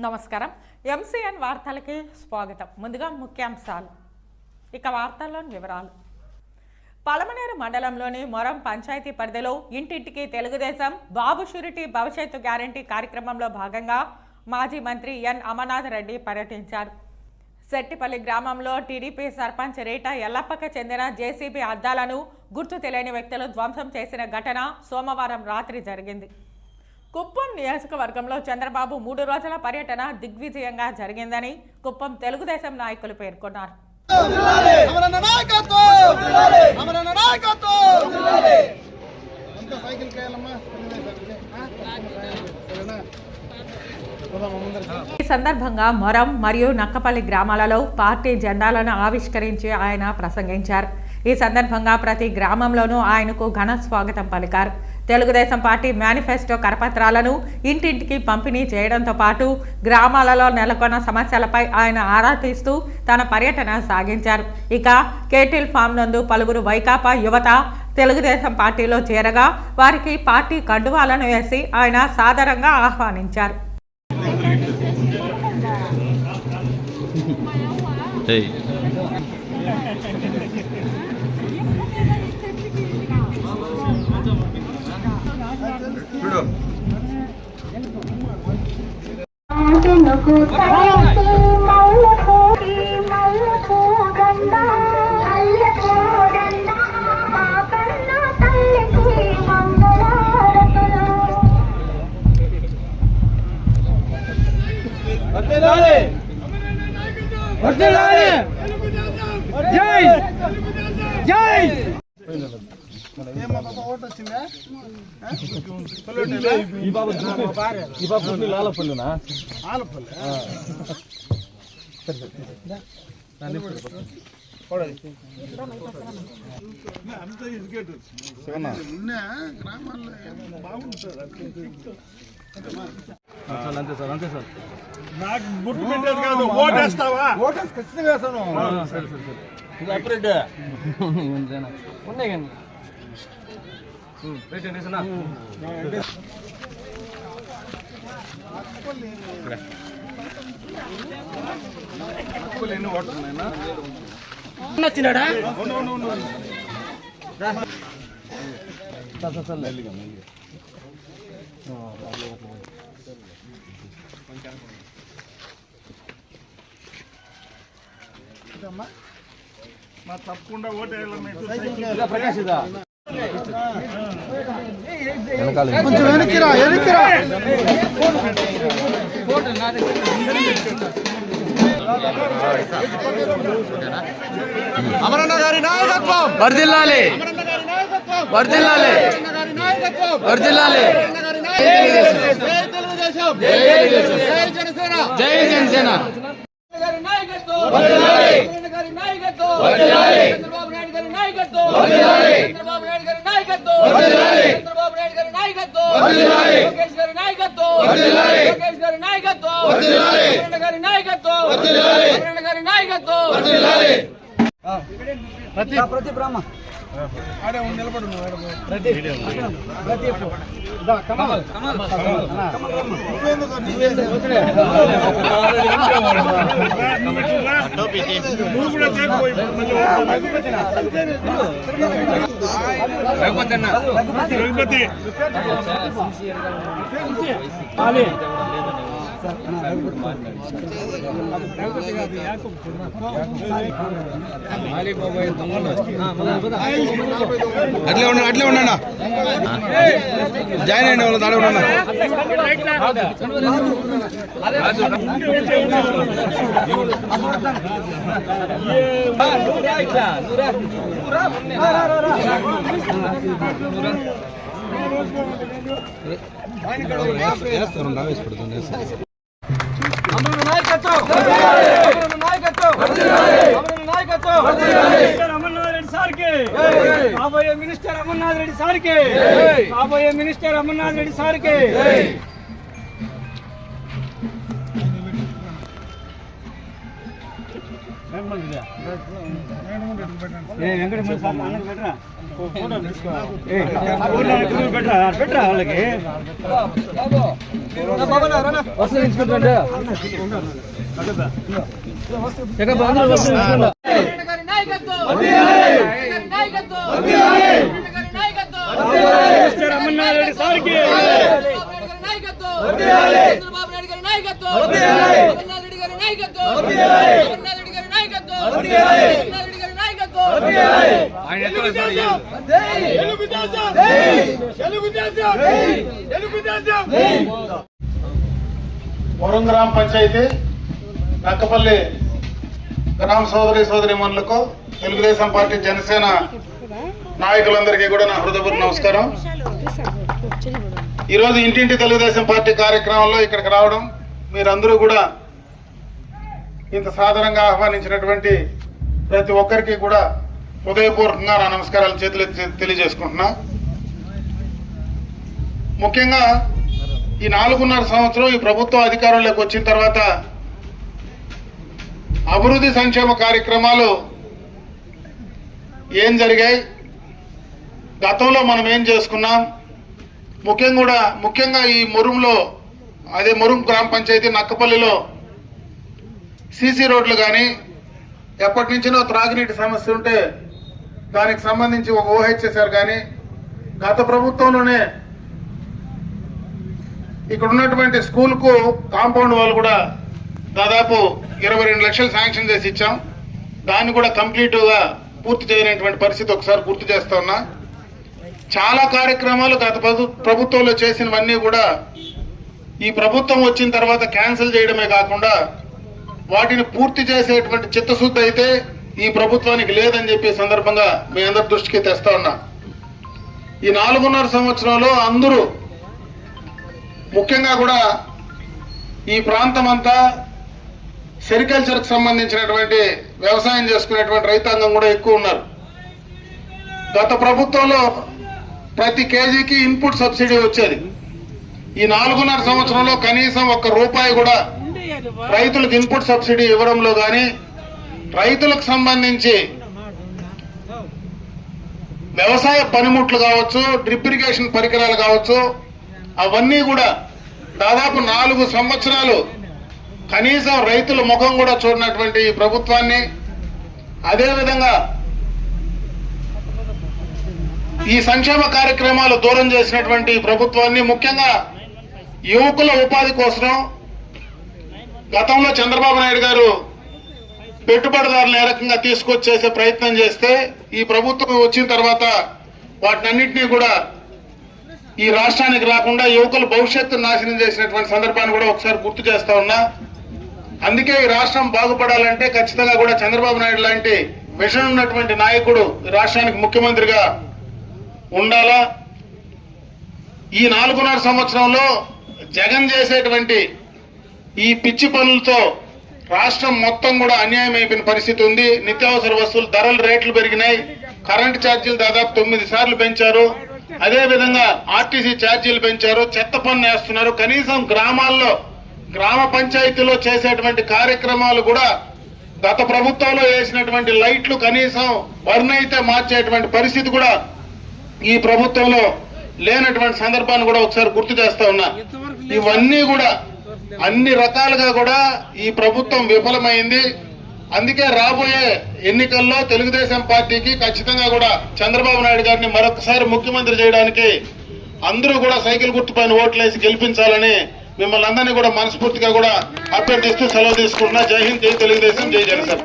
నమస్కారం. ఎంసీఎన్ వార్తలకి స్వాగతం. ముందుగా ముఖ్యాంశాలు. ఇక వార్తల్లోని వివరాలు. పలమనేరు మండలంలోని మొరం పంచాయతీ పరిధిలో ఇంటింటికి తెలుగుదేశం బాబు షూరిటీ భవిష్యత్తు గ్యారంటీ కార్యక్రమంలో భాగంగా మాజీ మంత్రి ఎన్ అమర్నాథ్ రెడ్డి పర్యటించారు. సెట్టిపల్లి గ్రామంలో టీడీపీ సర్పంచ్ రేట ఎల్లప్పకు చెందిన జేసీబీ అద్దాలను గుర్తు తెలియని వ్యక్తులు ధ్వంసం చేసిన ఘటన సోమవారం రాత్రి జరిగింది. కుప్పం నియోజకవర్గంలో చంద్రబాబు 3 రోజుల పర్యటన దిగ్విజయంగా జరిగిందని కుప్పం తెలుగుదేశం నాయకులు పేర్కొన్నారు. ఈ సందర్భంగా మొరం మరియు నక్కపల్లి గ్రామాలలో పార్టీ జెండాలను ఆవిష్కరించి ఆయన ప్రసంగించారు. ఈ సందర్భంగా ప్రతి గ్రామంలోనూ ఆయనకు ఘన స్వాగతం పలికారు. తెలుగుదేశం పార్టీ మేనిఫెస్టో కరపత్రాలను ఇంటింటికి పంపిణీ చేయడంతో పాటు గ్రామాలలో నెలకొన్న సమస్యలపై ఆయన ఆరా తీస్తూ తన పర్యటన సాగించారు. ఇక కేటిల్ ఫామ్ నందు పలువురు వైకాపా యువత తెలుగుదేశం పార్టీలో చేరగా వారికి పార్టీ కండువాలను వేసి ఆయన సాదరంగా ఆహ్వానించారు. అంతే సార్ నాకు గుర్తు పెట్టేది కాదు. ఓటేస్తావా? ఓటేసి ఖచ్చితంగా వేస్తాను. సరే అప్పుడే ఉన్నాయి కానీ ఎన్ని ఓట్లు ఉన్నాయన్నా? వచ్చినాడా? మా తప్పకుండా ఓటేయాలన్నా ప్రకాశ్ అమరన్న గారి నాయకత్వం వర్ధిల్లాలి, వర్ధిల్లాలి, వర్ధిల్లాలి. జై జనసేన. ప్రతి బ్రహ్మ ఆడే నిలబడు. అట్లే ఉన్నా జాయిన్ అయిన వాళ్ళు దాడే ఉన్నా. అమర్నాథ్ రెడ్డి సార్కి కాబోయే మినిస్టర్ అమర్నాథ్ రెడ్డి సార్కి కాబోయే మినిస్టర్ అమర్నాథ్ రెడ్డి సార్కి పెట్టరా వాళ్ళకి అమర్నాథ్ రెడ్డి సార్కి వరుణ్ గ్రామ పంచాయతీ నక్కపల్లి గ్రామ సోదరిమణులకు తెలుగుదేశం పార్టీ జనసేన నాయకులందరికీ కూడా నా హృదయపూర్వక నమస్కారం. ఈరోజు ఇంటింటి తెలుగుదేశం పార్టీ కార్యక్రమంలో ఇక్కడికి రావడం, మీరందరూ కూడా ఇంత సాధారణంగా ఆహ్వానించినటువంటి ప్రతి ఒక్కరికి కూడా హృదయపూర్వకంగా నా నమస్కారాలు చేతులు తెలియజేసుకుంటున్నా. ముఖ్యంగా ఈ 4.5 సంవత్సరం ఈ ప్రభుత్వం అధికారంలోకి వచ్చిన తర్వాత అభివృద్ధి సంక్షేమ కార్యక్రమాలు ఏం జరిగాయి, గతంలో మనం ఏం చేసుకున్నాం, ముఖ్యంగా ఈ మురుంలో మురుం గ్రామ పంచాయతీ నక్కపల్లిలో సీసీ రోడ్లు కానీ ఎప్పటి నుంచినో త్రాగునీటి సమస్య ఉంటే దానికి సంబంధించి ఒక ఓహెచ్ఎస్ఆర్ కానీ గత ప్రభుత్వంలోనే ఇక్కడ ఉన్నటువంటి స్కూల్కు కాంపౌండ్ వాళ్ళు కూడా దాదాపు 22 లక్షలు శాంక్షన్ చేసి ఇచ్చాం. దాన్ని కూడా కంప్లీట్గా పూర్తి చేయనటువంటి పరిస్థితి ఒకసారి గుర్తు చేస్తా ఉన్నా. చాలా కార్యక్రమాలు గత ప్రభుత్వంలో చేసినవన్నీ కూడా ఈ ప్రభుత్వం వచ్చిన తర్వాత క్యాన్సిల్ చేయడమే కాకుండా వాటిని పూర్తి చేసేటువంటి చిత్తశుద్ధి అయితే ఈ ప్రభుత్వానికి లేదని చెప్పి సందర్భంగా మీ అందరి దృష్టికి తెస్తా ఉన్నా. ఈ 4.5 సంవత్సరంలో అందరూ ముఖ్యంగా కూడా ఈ ప్రాంతం అంతా సెరికల్చర్కి సంబంధించినటువంటి వ్యవసాయం చేసుకునేటువంటి రైతాంగం కూడా ఎక్కువ ఉన్నారు. గత ప్రభుత్వంలో ప్రతి కేజీకి ఇన్పుట్ సబ్సిడీ వచ్చేది. ఈ 4.5 సంవత్సరంలో కనీసం ₹1 కూడా రైతులకు ఇన్పుట్ సబ్సిడీ ఇవ్వడంలో కానీ, రైతులకు సంబంధించి వ్యవసాయ పనిముట్లు కావచ్చు, డ్రిప్ ఇరిగేషన్ పరికరాలు కావచ్చు, అవన్నీ కూడా దాదాపు 4 సంవత్సరాలు కనీసం రైతుల ముఖం కూడా చూడనటువంటి ఈ ప్రభుత్వాన్ని, అదేవిధంగా ఈ సంక్షేమ కార్యక్రమాలు దూరం చేసినటువంటి ప్రభుత్వాన్ని, ముఖ్యంగా యువకుల ఉపాధి కోసం గతంలో చంద్రబాబు నాయుడు గారు పెట్టుబడిదారులు ఏ రకంగా తీసుకొచ్చేసే ప్రయత్నం చేస్తే ఈ ప్రభుత్వం వచ్చిన తర్వాత వాటినన్నింటినీ కూడా ఈ రాష్ట్రానికి రాకుండా యువకుల భవిష్యత్తు నాశనం చేసినటువంటి సందర్భాన్ని కూడా ఒకసారి గుర్తు చేస్తా ఉన్నా. అందుకే ఈ రాష్ట్రం బాగుపడాలంటే ఖచ్చితంగా కూడా చంద్రబాబు నాయుడు లాంటి విజన్ ఉన్నటువంటి నాయకుడు ఈ రాష్ట్రానికి ముఖ్యమంత్రిగా ఉండాలా. ఈ 4.5 సంవత్సరంలో జగన్ చేసేటువంటి ఈ పిచ్చి పనులతో రాష్ట్రం మొత్తం కూడా అన్యాయం అయిపోయిన పరిస్థితి ఉంది. నిత్యావసర వస్తువులు ధరలు రేట్లు పెరిగినాయి. కరెంటు ఛార్జీలు దాదాపు 9 సార్లు పెంచారు. అదేవిధంగా ఆర్టీసీ ఛార్జీలు పెంచారు. చెత్త పన్ను వేస్తున్నారు. కనీసం గ్రామాల్లో గ్రామ పంచాయతీలో చేసేటువంటి కార్యక్రమాలు కూడా గత ప్రభుత్వంలో వేసినటువంటి లైట్లు కనీసం బర్న్ అయితే మార్చేటువంటి పరిస్థితి కూడా ఈ ప్రభుత్వంలో లేనటువంటి సందర్భాన్ని కూడా ఒకసారి గుర్తు చేస్తా ఉన్నా. ఇవన్నీ కూడా అన్ని రకాలుగా కూడా ఈ ప్రభుత్వం విఫలమైంది. అందుకే రాబోయే ఎన్నికల్లో తెలుగుదేశం పార్టీకి ఖచ్చితంగా కూడా చంద్రబాబు నాయుడు గారిని మరొకసారి ముఖ్యమంత్రి చేయడానికి అందరూ కూడా సైకిల్ గుర్తుపైన ఓట్లేసి గెలిపించాలని మిమ్మల్ని అందరినీ కూడా మనస్ఫూర్తిగా కూడా అభ్యర్థిస్తూ సెలవు తీసుకుంటున్నా. జై హింద్, జై తెలుగుదేశం, జై జనసేన.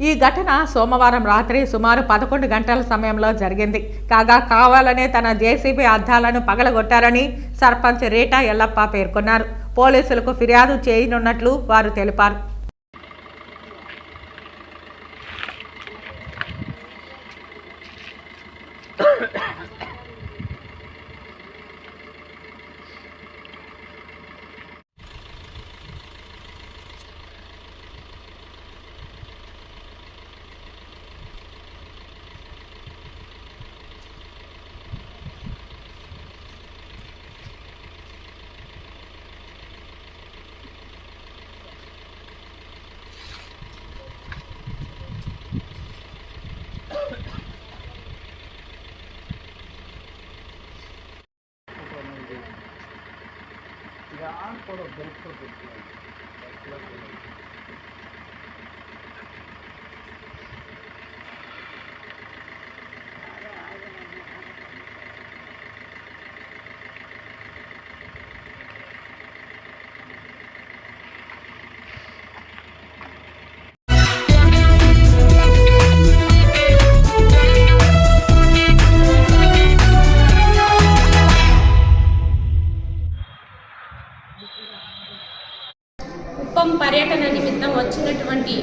ఈ ఘటన సోమవారం రాత్రి సుమారు 11 గంటల సమయంలో జరిగింది. కాగా కావాలనే తన జేసీబీ అద్దాలను పగలగొట్టారని సర్పంచ్ రీటా ఎల్లప్ప పేర్కొన్నారు. పోలీసులకు ఫిర్యాదు చేయనున్నట్లు వారు తెలిపారు. కుప్పం పర్యటన నిమిత్తం వచ్చినటువంటి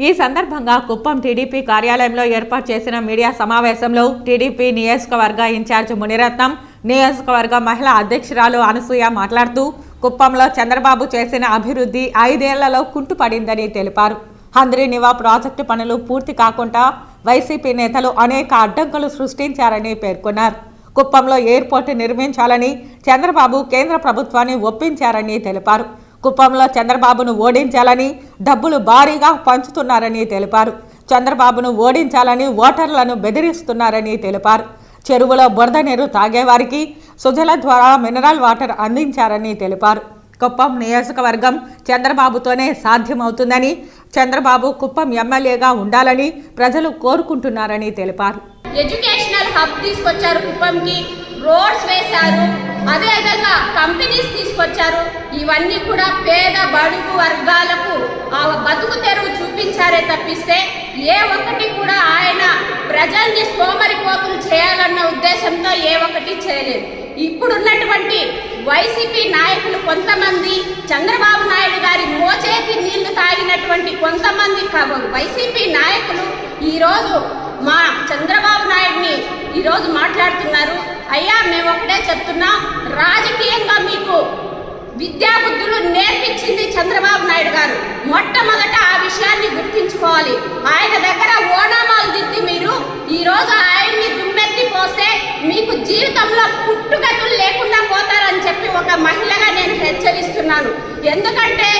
ఈ సందర్భంగా కుప్పం టీడీపీ కార్యాలయంలో ఏర్పాటు చేసిన మీడియా సమావేశంలో టీడీపీ నియోజకవర్గ ఇన్ఛార్జ్ మునిరత్నం, నియోజకవర్గ మహిళా అధ్యక్షురాలు అనసూయ మాట్లాడుతూ కుప్పంలో చంద్రబాబు చేసిన అభివృద్ధి 5 ఏళ్లలో కుంటుపడిందని తెలిపారు. హంద్రీనివా ప్రాజెక్టు పనులు పూర్తి కాకుండా వైసీపీ నేతలు అనేక అడ్డంకులు సృష్టించారని పేర్కొన్నారు. కుప్పంలో ఎయిర్పోర్టు నిర్మించాలని చంద్రబాబు కేంద్ర ప్రభుత్వాన్ని ఒప్పించారని తెలిపారు. కుప్పంలో చంద్రబాబును ఓడించాలని డబ్బులు భారీగా పంచుతున్నారని తెలిపారు. చంద్రబాబును ఓడించాలని ఓటర్లను బెదిరిస్తున్నారని తెలిపారు. చెరువులో బురద నీరు తాగేవారికి సుజల ద్వారా మినరల్ వాటర్ అందించారని తెలిపారు. కుప్పం నియోజకవర్గం చంద్రబాబుతోనే సాధ్యమవుతుందని, చంద్రబాబు కుప్పం ఎమ్మెల్యేగా ఉండాలని ప్రజలు కోరుకుంటున్నారని తెలిపారు. ఎడ్యుకేషనల్ హబ్ తీసుకొచ్చారు, కుప్పంకి రోడ్స్ వేశారు, అదేవిధంగా కంపెనీస్ తీసుకొచ్చారు. ఇవన్నీ కూడా పేద బడుగు వర్గాలకు ఆ బతుకు తెరువు చూపించారే తప్పిస్తే ఏ ఒక్కటి కూడా ఆయన ప్రజల్ని సోమరిపోతులు చేయాలన్న ఉద్దేశంతో ఏ ఒక్కటి చేయలేదు. ఇప్పుడున్నటువంటి వైసీపీ నాయకులు కొంతమంది, చంద్రబాబు నాయుడు గారి మోచేతి నీళ్లు తాగినటువంటి కొంతమంది వైసీపీ నాయకులు ఈరోజు మా చంద్రబాబు నాయుడిని ఈరోజు మాట్లాడుతున్నారు. అయ్యా, మేము ఒకటే చెప్తున్నాం, రాజకీయంగా మీకు విద్యా బుద్ధులు నేర్పించింది చంద్రబాబు నాయుడు గారు. మొట్టమొదట ఆ విషయాన్ని గుర్తించుకోవాలి. ఆయన దగ్గర ఓనామాలు దిద్ది మీరు ఈరోజు ఆయన్ని దుమ్మెత్తి పోస్తే మీకు జీవితంలో పుట్టుగతులు లేకుండా పోతారని చెప్పి ఒక మహిళగా నేను హెచ్చరిస్తున్నాను. ఎందుకంటే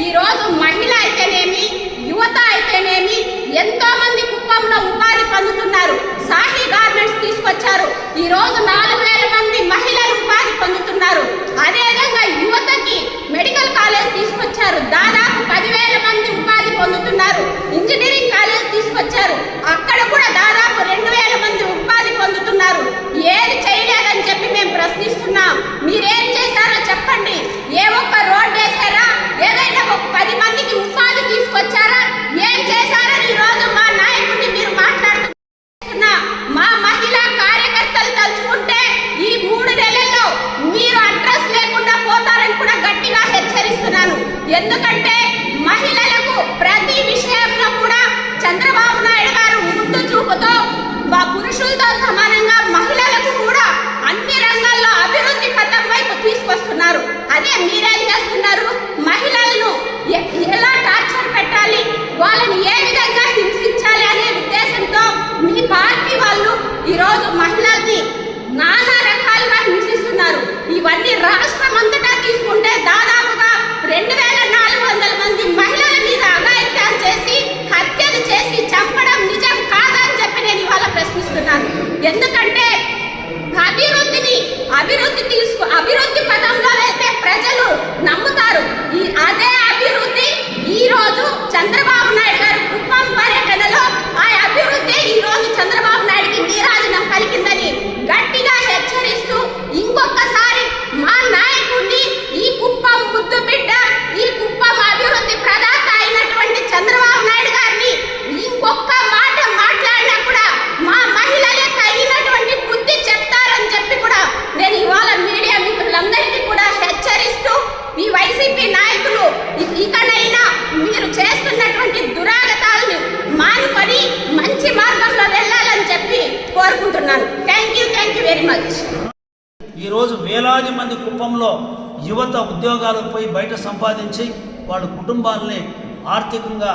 ఈరోజు మహిళ అయితేనేమి, యువత అయితేనేమి ఎంతో మంది కుప్పంలో ఉపాధి పొందుతున్నారు. సాహి గార్మెంట్స్ తీసుకొచ్చారు, ఈరోజు 4000 మంది మహిళలు ఉపాధి పొందుతున్నారు. అదేవిధంగా యువతకి మెడికల్ కాలేజ్ తీసుకొచ్చారు, దాదాపు 10,000 మంది ఉపాధి పొందుతున్నారు. ఇంజనీరింగ్ కాలేజ్ తీసుకొచ్చారు, అక్కడ కూడా దాదాపు 2,000 మంది ఉపాధి పొందుతున్నారు. ఏది చేయలేదని చెప్పి మేము ప్రశ్నిస్తున్నాం. మీరేం చేశారో చెప్పండి. ఏ ఒక్క రోడ్ వేశారా? ఏదైనా ఒక 10 మందికి ఉపాధి తీసుకొచ్చారా? ఏం చేశారని ఈరోజు మా నాయకుడిని మీరు మాట్లాడుతున్నా. మా మహిళా కార్యకర్తలు తలుచుకుంటే ఈ 3 నెలల్లో మీరు అడ్రస్ లేకుండా పోతారని కూడా గట్టిగా హెచ్చరిస్తున్నాను. ఎందుకంటే మహిళలకు ప్రతి విషయంలో కూడా చంద్రబాబు నాయుడు గారు ముందు చూపుతో పురుషులతో సమానంగా మహిళలకు కూడా అన్ని రంగాల్లో అభివృద్ధి పథం వైపు తీసుకొస్తున్నారు. అదే మీరేం చేస్తున్నారు? మహిళలను ఎలా టార్చర్ పెట్టాలి, వాళ్ళని ఏ విధంగా హింసించాలి అనే ఉద్దేశంతో మీ పార్టీ వాళ్ళు ఈరోజు మహిళల్ని నానా రకాలుగా హింసిస్తున్నారు. ఇవన్నీ రాష్ట్రం అంతటా తీసుకుంటే దాదాపుగా 2,400 మంది మహిళల మీద అఘాయిత్యాలు చేసి, హత్యలు చేసి చంపడం నిజం కాదని చెప్పి నేను ఇవాళ ప్రశ్నిస్తున్నాను. ఎందుకంటే మంది కుప్పంలో యువత ఉద్యోగాలకు పోయి బయట సంపాదించి వాళ్ళ కుటుంబాలని ఆర్థికంగా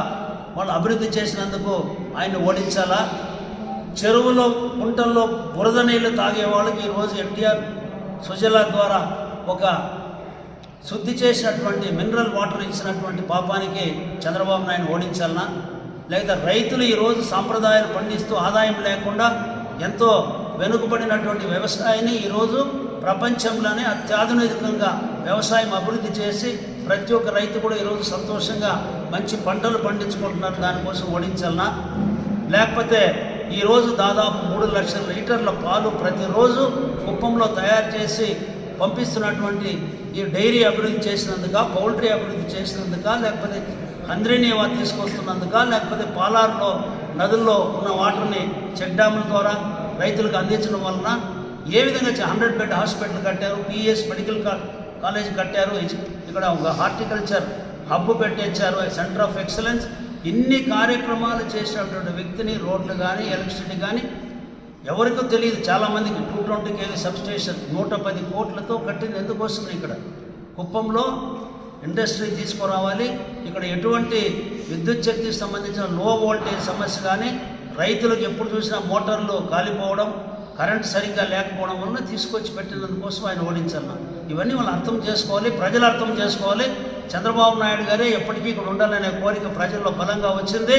వాళ్ళు అభివృద్ధి చేసినందుకు ఆయన ఓడించాలా? చెరువులో కుంటల్లో బురద నీళ్లు తాగే వాళ్ళకి ఈరోజు ఎన్టీఆర్ సుజలా ద్వారా ఒక శుద్ధి చేసినటువంటి మినరల్ వాటర్ ఇచ్చినటువంటి పాపానికి చంద్రబాబు నాయుడు ఓడించాలనా? లేదా రైతులు ఈరోజు సాంప్రదాయాలు పండిస్తూ ఆదాయం లేకుండా ఎంతో వెనుకబడినటువంటి వ్యవసాయాన్ని ఈరోజు ప్రపంచంలోనే అత్యాధునికంగా వ్యవసాయం అభివృద్ధి చేసి ప్రతి ఒక్క రైతు కూడా ఈరోజు సంతోషంగా మంచి పంటలు పండించుకుంటున్నారు, దానికోసం ఓడించాలనా? లేకపోతే ఈరోజు దాదాపు 3 లక్షల లీటర్ల పాలు ప్రతిరోజు కుప్పంలో తయారు చేసి పంపిస్తున్నటువంటి ఈ డైరీ అభివృద్ధి చేసినందుక, పౌల్ట్రీ అభివృద్ధి చేసినందుక, లేకపోతే హంద్రీనేవా తీసుకొస్తున్నందుక, లేకపోతే పాలార్లో నదుల్లో ఉన్న వాటర్ని చెక్ డ్యాముల ద్వారా రైతులకు అందించడం వలన ఏ విధంగా 100 బెడ్ హాస్పిటల్ కట్టారు, పిఎస్ మెడికల్ కాలేజ్ కట్టారు, ఇక్కడ ఒక హార్టికల్చర్ హబ్ పెట్టించారు, సెంటర్ ఆఫ్ ఎక్సలెన్స్. ఇన్ని కార్యక్రమాలు చేసినటువంటి వ్యక్తిని రోడ్లు కానీ ఎలక్ట్రిసిటీ కానీ ఎవరికో తెలియదు. చాలామందికి 220 kV సబ్స్టేషన్ 110 కోట్లతో కట్టింది ఎందుకోసం? ఇక్కడ కుప్పంలో ఇండస్ట్రీ తీసుకురావాలి, ఇక్కడ ఎటువంటి విద్యుత్ శక్తికి సంబంధించిన లో వోల్టేజ్ సమస్య కానీ, రైతులకు ఎప్పుడు చూసినా మోటార్లు కాలిపోవడం, కరెంట్ సరిగ్గా లేకపోవడం వలన తీసుకొచ్చి పెట్టినందుకోసం ఆయన ఓడించాలి. ఇవన్నీ వాళ్ళు అర్థం చేసుకోవాలి, ప్రజలు అర్థం చేసుకోవాలి. చంద్రబాబు నాయుడు గారే ఎప్పటికీ ఇక్కడ ఉండాలనే కోరిక ప్రజల్లో బలంగా వచ్చింది.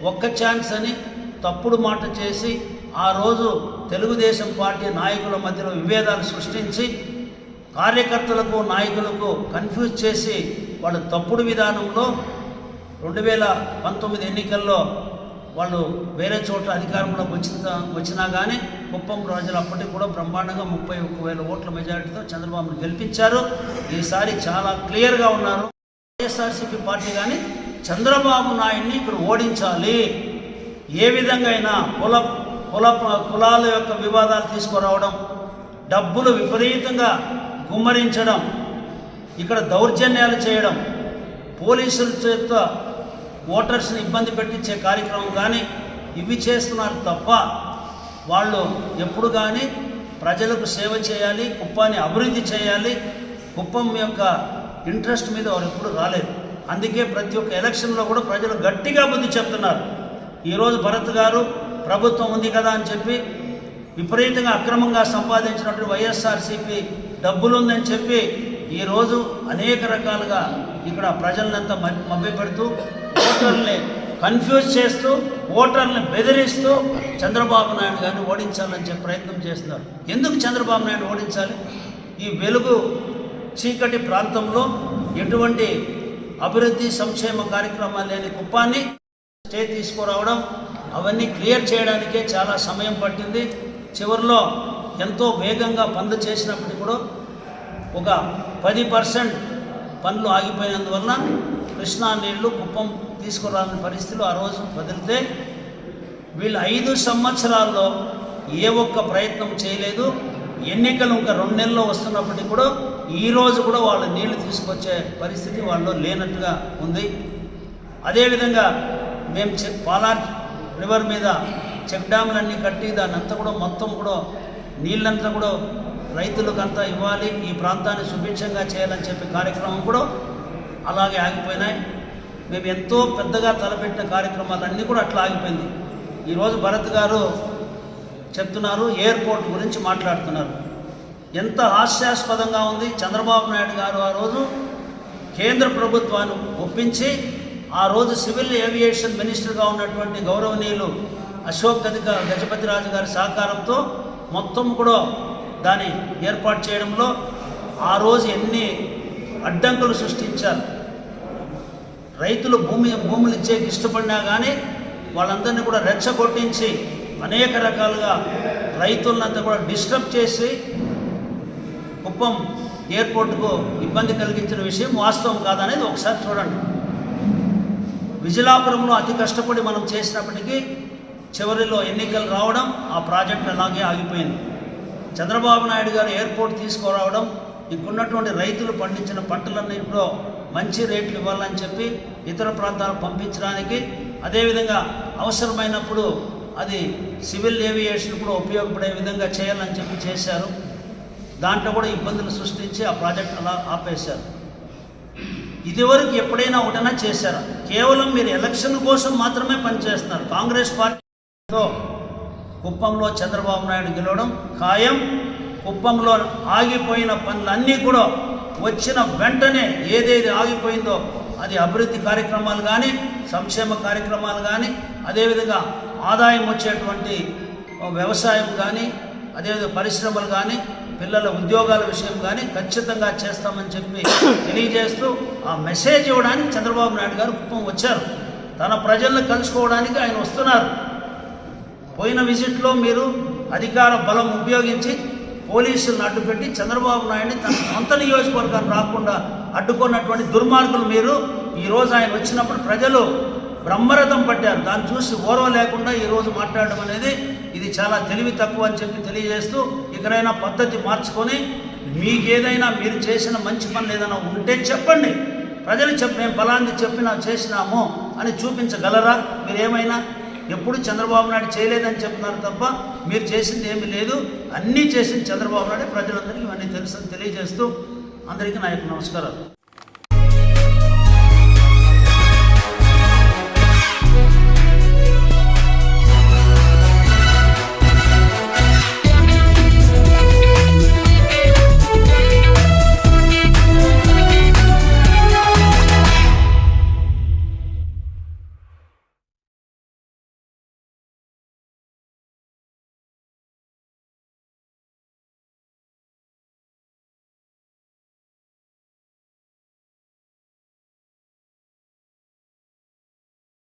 ఒక్క ఛాన్స్ అని తప్పుడు మాట చేసి ఆ రోజు తెలుగుదేశం పార్టీ నాయకుల మధ్యలో విభేదాలు సృష్టించి కార్యకర్తలకు నాయకులకు కన్ఫ్యూజ్ చేసి వాళ్ళు తప్పుడు విధానంలో 2019 ఎన్నికల్లో వాళ్ళు వేరే చోట్ల అధికారంలోకి వచ్చినా కానీ కుప్పం ప్రజలు అప్పటికి కూడా బ్రహ్మాండంగా 31,000 ఓట్ల మెజారిటీతో చంద్రబాబును గెలిపించారు. ఈసారి చాలా క్లియర్గా ఉన్నారు. వైఎస్ఆర్సీపీ పార్టీ కానీ చంద్రబాబు నాయుడిని ఇక్కడ ఓడించాలి. ఏ విధంగా అయినా కులాల యొక్క వివాదాలు తీసుకురావడం, డబ్బులు విపరీతంగా గుమ్మరించడం, ఇక్కడ దౌర్జన్యాలు చేయడం, పోలీసుల చేత ఓటర్స్ని ఇబ్బంది పెట్టించే కార్యక్రమం కానీ ఇవి చేస్తున్నారు తప్ప వాళ్ళు ఎప్పుడు కానీ ప్రజలకు సేవ చేయాలి, కుప్పాన్ని అభివృద్ధి చేయాలి, కుప్పం యొక్క ఇంట్రెస్ట్ మీద వారు ఎప్పుడు రాలేదు. అందుకే ప్రతి ఒక్క ఎలక్షన్లో కూడా ప్రజలు గట్టిగా బుద్ధి చెప్తున్నారు. ఈరోజు భరత్ గారు ప్రభుత్వం ఉంది కదా అని చెప్పి విపరీతంగా అక్రమంగా సంపాదించినటువంటి వైఎస్ఆర్సీపీ డబ్బులు ఉందని చెప్పి ఈరోజు అనేక రకాలుగా ఇక్కడ ప్రజలంతా మభ్యపెడుతూ ఓటర్లని కన్ఫ్యూజ్ చేస్తూ ఓటర్లను బెదిరిస్తూ చంద్రబాబు నాయుడు గారిని ఓడించాలని చెప్పి ప్రయత్నం చేస్తున్నారు. ఎందుకు చంద్రబాబు నాయుడు ఓడించాలి? ఈ వెలుగు చీకటి ప్రాంతంలో ఎటువంటి అభివృద్ధి సంక్షేమ కార్యక్రమాలు లేని కుప్పాన్ని స్టే తీసుకురావడం, అవన్నీ క్లియర్ చేయడానికే చాలా సమయం పట్టింది. చివరిలో ఎంతో వేగంగా పనులు చేసినప్పటికీ కూడా ఒక 10% పనులు ఆగిపోయినందువలన కృష్ణా నీళ్లు కుప్పం తీసుకురాలని పరిస్థితులు ఆ రోజు వదిలితే వీళ్ళు 5 సంవత్సరాల్లో ఏ ఒక్క ప్రయత్నం చేయలేదు. ఎన్నికలు ఇంకా 2 నెలల్లో వస్తున్నప్పటికీ కూడా ఈరోజు కూడా వాళ్ళు నీళ్లు తీసుకొచ్చే పరిస్థితి వాళ్ళు లేనట్టుగా ఉంది. అదేవిధంగా మేము పాలార్ రివర్ మీద చెక్ డ్యాములన్నీ కట్టి దాన్ని అంతా కూడా మొత్తం కూడా నీళ్ళంతా కూడా రైతులకంతా ఇవ్వాలి, ఈ ప్రాంతాన్ని సుభిక్షంగా చేయాలని చెప్పి కార్యక్రమం కూడా అలాగే ఆగిపోయినాయి. మేము ఎంతో పెద్దగా తలపెట్టిన కార్యక్రమాలన్నీ కూడా అట్లా ఆగిపోయింది. ఈరోజు భరత్ గారు చెప్తున్నారు, ఎయిర్పోర్ట్ గురించి మాట్లాడుతున్నారు. ఎంత హాస్యాస్పదంగా ఉంది. చంద్రబాబు నాయుడు గారు ఆ రోజు కేంద్ర ప్రభుత్వాన్ని ఒప్పించి ఆ రోజు సివిల్ ఏవియేషన్ మినిస్టర్గా ఉన్నటువంటి గౌరవనీయులు అశోక్ గజపతిరాజు గారి సహకారంతో మొత్తం కూడా దాన్ని ఏర్పాటు చేయడంలో ఆ రోజు ఎన్ని అడ్డంకులు సృష్టించారు. రైతులు భూములు ఇచ్చేకి ఇష్టపడినా కానీ వాళ్ళందరినీ కూడా రెచ్చగొట్టించి అనేక రకాలుగా రైతులంతా కూడా డిస్టర్బ్ చేసి కుప్పం ఎయిర్పోర్టుకు ఇబ్బంది కలిగించిన విషయం వాస్తవం కాదనేది ఒకసారి చూడండి. విజయలాపురంలో అతి కష్టపడి మనం చేసినప్పటికీ చివరిలో ఎన్నికలు రావడం ఆ ప్రాజెక్ట్ అలాగే ఆగిపోయింది. చంద్రబాబు నాయుడు గారు ఎయిర్పోర్ట్ తీసుకురావడం, ఇక్కడున్నటువంటి రైతులు పండించిన పంటలన్నింటిలో మంచి రేట్లు ఇవ్వాలని చెప్పి ఇతర ప్రాంతాలకు పంపించడానికి, అదేవిధంగా అవసరమైనప్పుడు అది సివిల్ ఏవియేషన్ కూడా ఉపయోగపడే విధంగా చేయాలని చెప్పి చేశారు. దాంట్లో కూడా ఇబ్బందులు సృష్టించి ఆ ప్రాజెక్టు అలా ఆపేశారు. ఇదివరకు ఎప్పుడైనా ఒకటైనా చేశారా? కేవలం మీరు ఎలక్షన్ కోసం మాత్రమే పనిచేస్తున్నారు. కాంగ్రెస్ పార్టీతో కుప్పంలో చంద్రబాబు నాయుడు గెలవడం ఖాయం. కుప్పంలో ఆగిపోయిన పనులన్నీ కూడా వచ్చిన వెంటనే ఏదేది ఆగిపోయిందో అది అభివృద్ధి కార్యక్రమాలు కానీ, సంక్షేమ కార్యక్రమాలు కానీ, అదేవిధంగా ఆదాయం వచ్చేటువంటి వ్యవసాయం కానీ, అదేవిధంగా పరిశ్రమలు కానీ, పిల్లల ఉద్యోగాల విషయం కానీ ఖచ్చితంగా చేస్తామని చెప్పి తెలియజేస్తూ ఆ మెసేజ్ ఇవ్వడానికి చంద్రబాబు నాయుడు గారు కుప్పం వచ్చారు. తన ప్రజలను కలుసుకోవడానికి ఆయన వస్తున్నారు. పోయిన విజిట్లో మీరు అధికార బలం ఉపయోగించి పోలీసులను అడ్డుపెట్టి చంద్రబాబు నాయుడిని తన సొంత నియోజకవర్గాన్ని రాకుండా అడ్డుకున్నటువంటి దుర్మార్గులు మీరు. ఈరోజు ఆయన వచ్చినప్పుడు ప్రజలు బ్రహ్మరథం పట్టారు. దాన్ని చూసి ఓర్వ లేకుండా ఈరోజు మాట్లాడడం అనేది ఇది చాలా తెలివి తక్కువ అని చెప్పి తెలియజేస్తూ ఇకనైనా పద్ధతి మార్చుకొని మీకేదైనా మీరు చేసిన మంచి పనులు ఏదైనా ఉంటే చెప్పండి. ప్రజలు మేము ఫలాంది చేసినాము అని చూపించగలరా? మీరేమైనా ఎప్పుడు చంద్రబాబు నాయుడు చేయలేదని చెప్తున్నారు తప్ప మీరు చేసింది ఏమీ లేదు. అన్నీ చేసింది చంద్రబాబు నాయుడు. ప్రజలందరికీ ఇవన్నీ తెలుసని తెలియజేస్తూ అందరికీ నా యొక్క నమస్కారాలు.